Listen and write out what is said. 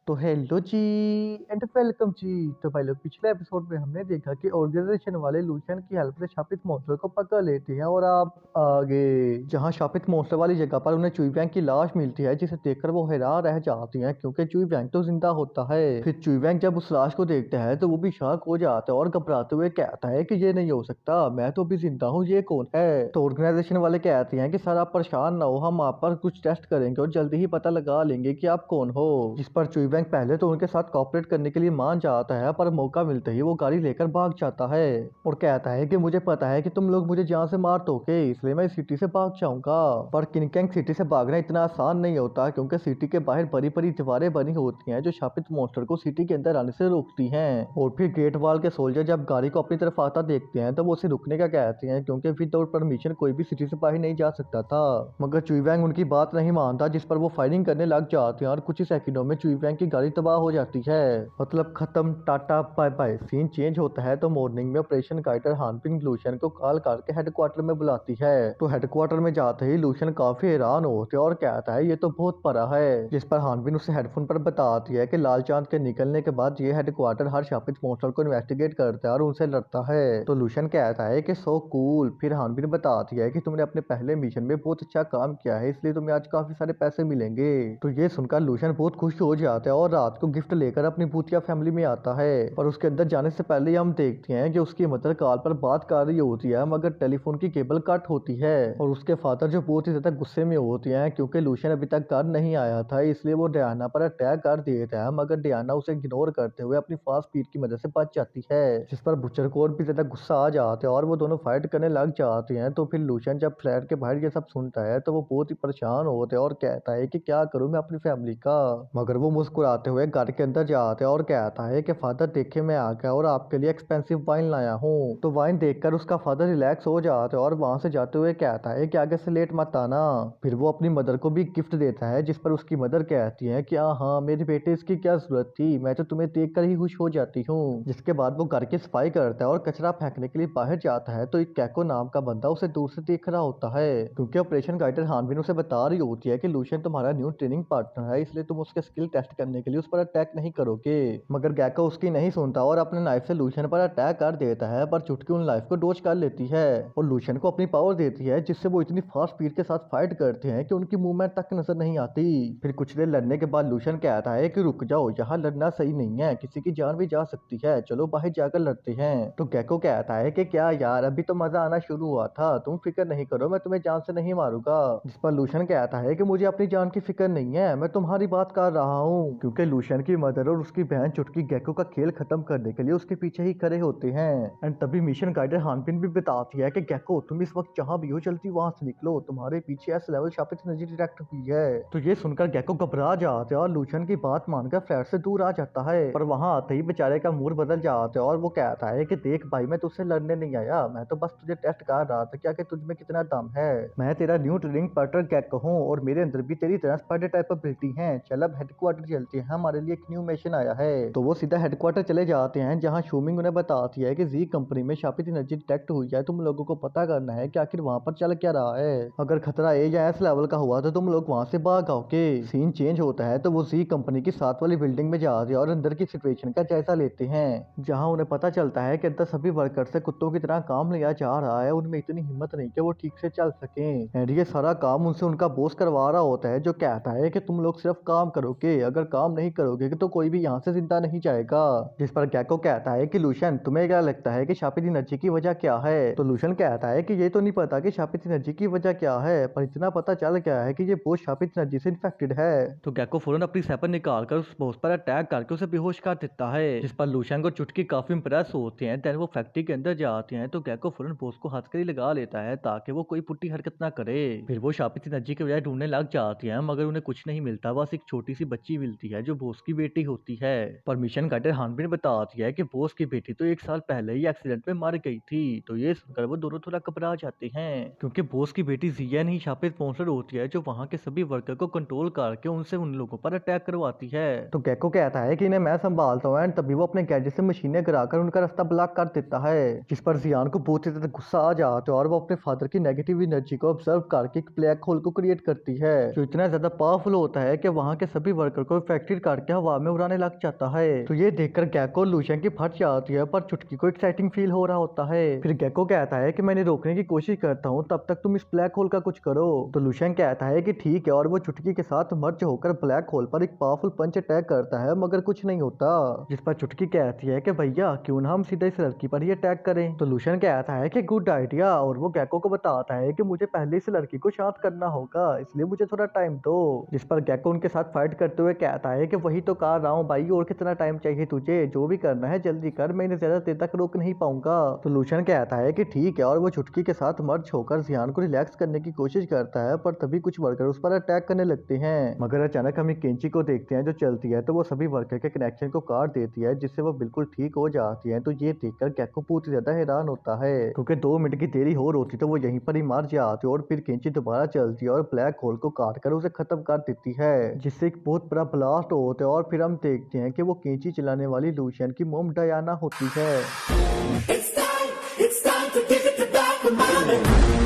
तो hello ji and welcome जी। तो भाई लोग पिछले एपिसोड में हमने देखा कि ऑर्गेनाइजेशन वाले लूशियन की हेल्प से शापित मॉन्स्टर को पकड़ लेते हैं और आप आगे जहां शापित मॉन्स्टर वाली जगह पर उन्हें चुई वैंग की लाश मिलती है, जिसे देखकर वो हैरान रह जाती हैं क्योंकि चुई वैंग तो जिंदा होता है। फिर चुई वैंग जब उस लाश को देखता है तो वो भी शॉक हो जाता है और घबराते हुए कहता है कि ये नहीं हो सकता, मैं तो अभी जिंदा हूँ, ये कौन है। तो ऑर्गेनाइजेशन वाले कहते हैं कि सर आप परेशान ना हो, हम आप पर कुछ टेस्ट करेंगे और जल्दी ही पता लगा लेंगे कि आप कौन हो। जिस पर चुई वैंग पहले तो उनके साथ कॉपरेट करने के लिए मान जाता है, पर मौका मिलते ही वो गाड़ी लेकर भाग जाता है और कहता है कि मुझे पता है कि तुम लोग मुझे जान से मार दोगे, इसलिए मैं इस सिटी से भाग जाऊंगा। पर किनकैंग सिटी से भागना इतना आसान नहीं होता क्योंकि सिटी के बाहर बड़ी बड़ी दीवारें बनी होती हैं जो शापित मॉन्स्टर को सिटी के अंदर आने से रोकती हैं। और फिर गेट वाल के सोल्जर जब गाड़ी को अपनी तरफ आता देखते हैं तो वो उसे रुकने का कहते हैं क्योंकि विदाउट परमिशन कोई भी सिटी से बाहर नहीं जा सकता था। मगर चुई वैंग उनकी बात नहीं मानता, जिस पर वो फायरिंग करने लग जाते हैं और कुछ ही सेकंडों में चुई वैंग की गाड़ी तबाह हो जाती है। मतलब खत्म, tata bye bye. Scene change होता है तो मॉर्निंग में ऑपरेशन गाइडर हानपिंग लूशियन को कॉल करके हेडक्वार्टर में बुलाती है। तो हेडक्वार्टर में जाते ही लूशियन काफी हैरान होते हैं और कहता है ये तो बहुत बड़ा है। जिस पर हानबिन उसे हेडफोन पर बताती है कि लाल चांद के निकलने के बाद ये हेडक्वार्टर हर शापित मॉन्स्टर को इन्वेस्टिगेट करता है और उनसे लड़ता है। तो लूशियन कहता है कि सो कूल। फिर हानबिन बताती है कि तुमने अपने पहले मिशन में बहुत अच्छा काम किया है, इसलिए तुम्हें आज काफी सारे पैसे मिलेंगे। तो ये सुनकर लूशियन बहुत खुश हो जाता है और रात को गिफ्ट लेकर अपनी भूतिया फैमिली में आता है। पर उसके अंदर जाने से पहले ही हम देखते हैं कि उसकी मदर कॉल पर बात कर रही होती है, मगर टेलीफोन की केबल कट होती है और उसके फादर जो बहुत ही ज्यादा गुस्से में होते हैं क्योंकि लूशियन अभी तक घर नहीं आया था, इसलिए वो डियाना पर अटैक कर देता है। मगर डियाना उसे इग्नोर करते हुए अपनी फास्ट स्पीड की मदद से बच जाती है, जिस पर बुचर को और भी ज्यादा गुस्सा आ जाते हैं और वो दोनों फाइट करने लग जाते हैं। तो फिर लूशियन जब फ्लैट के बाहर ये सब सुनता है तो वो बहुत ही परेशान होते हैं और कहता है कि क्या करूं मैं अपनी फैमिली का। मगर वो मुस्कुराते हुए घर के अंदर जाते हैं और कहता है कि फादर देखिए मैं आ गया और आपके लिए एक्सपेंसिव वाइन लाया हूँ। तो वाइन देखकर उसका फादर रिलैक्स हो जाता है और वहां से जाते हुए कहता है कि आगे से लेट मत आना। फिर वो अपनी मदर को भी गिफ्ट देता है, जिस पर उसकी मदर कहती है कि हाँ हाँ मेरे बेटे, इसकी क्या जरूरत थी, मैं तो तुम्हें देखकर ही खुश हो जाती हूँ। जिसके बाद वो घर की सफाई करता है और कचरा फेंकने के लिए बाहर जाता है तो एक कैको नाम का बंदा उसे दूर से देख रहा होता है क्योंकि ऑपरेशन गाइडर हानबिन उसे बता रही होती है कि लूशियन तुम्हारा न्यू ट्रेनिंग पार्टनर है, इसलिए तुम उसके स्किल टेस्ट करने के लिए उस पर अटैक नहीं करोगे। मगर गैको उसकी नहीं सुनता और अपने नाइफ से लूशियन पर अटैक कर देता है, पर चुटकी उन नाइफ को डोज कर लेती है और लूशियन को अपनी पावर देती है, जिससे वो इतनी फास्ट स्पीड के साथ फाइट करते हैं कि उनकी मूवमेंट तक नजर नहीं आती। फिर कुछ देर लड़ने के बाद लूशियन कहता है कि रुक जाओ, यहाँ लड़ना सही नहीं है, किसी की जान भी जा सकती है, चलो बाहर जाकर लड़ते हैं। तो गैको कहता है कि क्या यार, अभी तो मजा आना शुरू हुआ था, तुम फिक्र नहीं करो, मैं तुम्हें जान से नहीं मारूंगा। जिस पर लूशियन कहता है कि मुझे अपनी जान की फिक्र नहीं है, मैं तुम्हारी बात कर रहा हूँ। क्योंकि लूशियन की मदर और उसकी बहन चुटकी गैको का खेल खत्म करने के लिए उसके पीछे ही खड़े होते हैं। एंड तभी मिशन गाइडर हानपिन भी बताती है कि गैको तुम इस वक्त जहां भी हो जल्दी वहां से निकलो, तुम्हारे पीछे एस लेवल शापित एनर्जी डिटेक्ट हुई है। तो ये सुनकर गैको घबरा जाता है और लूशियन की बात मानकर फ्लैट से दूर आ जाता है, पर वहां आते ही बेचारे का मूड बदल जाता है और वो कहता है कि देख भाई, मैं तुझसे लड़ने नहीं आया, मैं तो बस तुझे टेस्ट कर रहा था क्या कि तुझ में कितना दम है। मैं तेरा न्यू ट्रेनिंग पार्टनर गैको हूँ और मेरे अंदर भी तेरी तरह स्पाइडर टाइप एबिलिटी है। चल अब हेडक्वार्टर चलते हैं, हमारे लिए एक न्यू मिशन आया है। तो वो सीधा हेडक्वार्टर चले जाते हैं जहाँ शूमिंग उन्हें बताती है कि जी कंपनी में शापित एनर्जी डिटेक्ट हुई है, तुम लोगों को पता करना है कि आखिर वहां पर चल क्या रहा है। अगर खतरा ए या एस लेवल का हुआ तो तुम लोग वहां से भाग आओगे। सीन चेंज होता है तो वो जी कंपनी की साथ वाली बिल्डिंग में जाते हैं और अंदर की सिचुएशन का जायजा लेते हैं, जहां उन्हें पता चलता है कि अंदर सभी वर्कर से कुत्तों की तरह काम लिया जा रहा है, उनमें इतनी हिम्मत नहीं कि वो ठीक से चल सके। एंड ये सारा काम उनसे उनका बॉस करवा रहा होता है, जो कहता है कि तुम लोग सिर्फ काम करोगे, अगर काम नहीं करोगे तो कोई भी यहाँ से जिंदा नहीं जाएगा। जिस पर गैको कहता है कि लूशियन तुम्हें क्या लगता है कि शापित एनर्जी की वजह क्या है। तो लूशियन कहता है कि ये तो नहीं पता कि शापित एनर्जी की वजह क्या है, पर इतना पता चल गया है कि ये बॉस शापित एनर्जी से इन्फेक्टेड है। तो गैको फौरन अपनी सेपन निकालकर उस बॉस पर अटैक करके उसे बेहोश कर देता है, जिस पर लूशियन को चुटकी काफी इंप्रेस होते हैं। देन वो फैक्ट्री के अंदर जाते हैं तो गैको फौरन बॉस को हथकड़ी लगा लेता है ताकि वो कोई पुट्टी हरकत ना करे। फिर वो शापित एनर्जी के बजाय ढूंढने लग जाती है, मगर उन्हें कुछ नहीं मिलता, बस एक छोटी सी बच्ची मिलती है जो बॉस की बेटी होती है। पर मिशन गाइडर हानबिन बताती है कि बॉस की बेटी तो एक साल पहले ही एक्सीडेंट में मर गई थी। तो ये सुनकर वो दोनों थोड़ा घबरा जाते हैं क्योंकि बॉस की बेटी जियन ही शापित मॉन्स्टर होती है जो वहां के सभी वर्कर को कंट्रोल करके उनसे उन लोगों पर अटैक करवाती है। तो गैको कहता है कि इन्हें मैं संभालता हूँ एंड तभी वो अपने गैजेट से मशीनें गिराकर उनका रास्ता ब्लॉक कर देता है, जिस पर जियान को बहुत ही ज्यादा गुस्सा आ जाता है और वो अपने फादर की नेगेटिव एनर्जी को ऑब्जर्व करके एक ब्लैक होल को क्रिएट करती है जो इतना ज्यादा पावरफुल होता है कि वहां के सभी वर्कर को फैक्ट्री काट के हवा में उड़ाने लग जाता है। तो ये देखकर गेको और लूशियन की फट जाती है, पर चुटकी को एक्साइटिंग फील हो रहा होता है। फिर गेको कहता है कि मैंने रोकने की कोशिश करता हूँ, तब तक तुम इस ब्लैक होल का कुछ करो। तो लूशियन कहता है कि ठीक है, और वो चुटकी के साथ मर्ज होकर ब्लैक होल पर एक पावरफुल पंच अटैक करता है, मगर कुछ नहीं होता। जिस पर चुटकी कहती है कि भैया क्यों ना हम सीधा इस लड़की पर ही अटैक करें। तो लूशियन कहता है कि गुड आइडिया, और वो गेको को बताता है कि मुझे पहले इस लड़की को शांत करना होगा, इसलिए मुझे थोड़ा टाइम दो। जिस पर गेको उनके साथ फाइट करते हुए कहता है कि वही तो कह रहा हूँ भाई, और कितना टाइम चाहिए तुझे, जो भी करना है जल्दी कर, मैं इन्हें ज्यादा देर तक रोक नहीं पाऊंगा। तो लूशियन कहता है कि ठीक है, और वो चुटकी के साथ मर्ज होकर जियान को रिलैक्स करने की कोशिश करता है, पर तभी कुछ वर्कर उस पर अटैक करने लगते हैं। मगर अचानक हम एक केंची को देखते हैं जो चलती है, तो वो सभी वर्कर के कनेक्शन को काट देती है, जिससे वो बिल्कुल ठीक हो जाती है। तो ये देखकर गेको बहुत ज्यादा हैरान होता है, क्योंकि 2 मिनट की देरी और होती तो वो यहीं पर ही मर जाती, और फिर केंची दोबारा चलती है और ब्लैक होल को काट कर उसे खत्म कर देती है, जिससे एक बहुत बड़ा ब्लास्ट होता है। और फिर हम देखते हैं कि वो केंची चलाने वाली लूशियन की मोम डायना होती है। It's time to give it back to mommy.